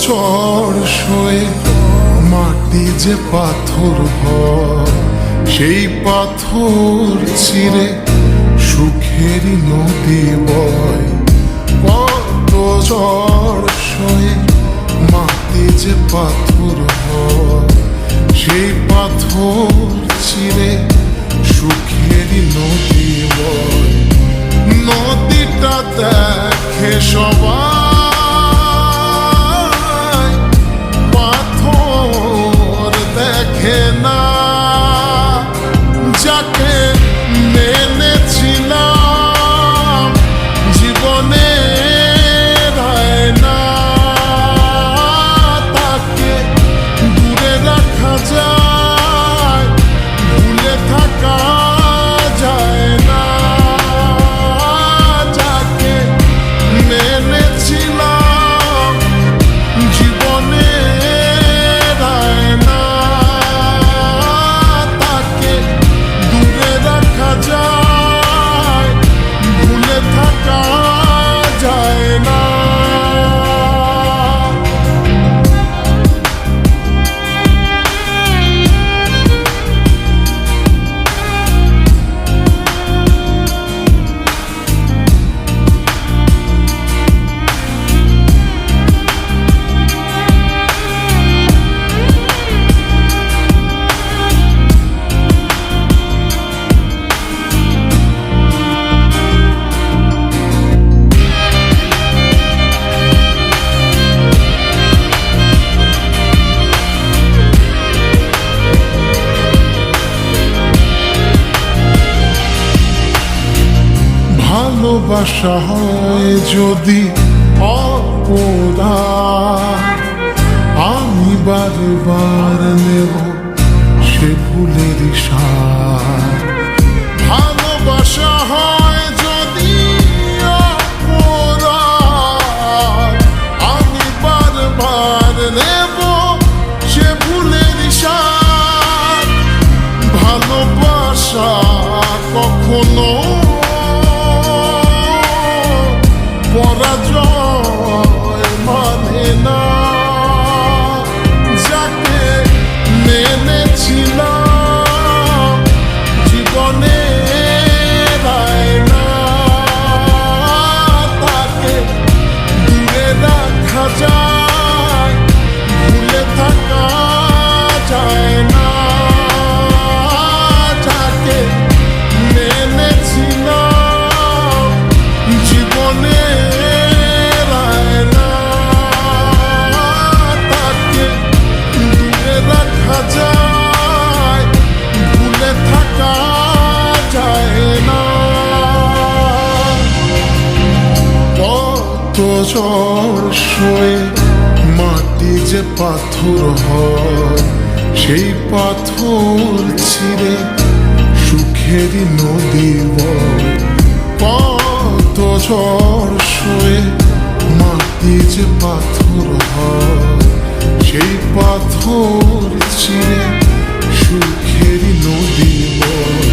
ঝড় সয়ে মাটি যে পাথর হয়, সেই পাথর চিরে সুখেরই নদী বয়। কত ঝড় সয়ে মাটি যে পাথর হয়, সেই পাথর চিরে সুখেরই নদী বয়। নদীটা দেখে সবাই, পাথর দেখে না। যাকে মেনেছিলাম জীবনে না, তাকে দূরে রাখা যায়, ভুলে থাকা যায় না। যাকে মেনেছিলাম জীবনে না, তাকে দূরে রাখা যায়, ভুলে থাকা যায় না। ভালোবাসা হয় যদি অপরাধ, আমি বারবার নেব সে ভুলের সার। ভালোবাসা হয় যদি অপরাধ, আমি বারবার নেব সে ভুলের সার। ভালোবাসা কখনো পরাজয় মানে না। যাকে মেনেছিলাম জীবনে না, তাকে দূরে রাখা যায়, ভুলে থাকা যায় না। যাকে মেনেছিলাম জীবনে না, তাকে দূরে রাখা যায়, ভুলে থাকা যায় না। কত ঝড় সয়ে মাটি যে পাথর হয়, সেই পাথর ছিঁড়ে সুখেরই নদী বয়। কত ঝড় সয়ে মাটি যে পাথর হয়, সেই পাথর চিরে সুখেরই নদী বয়।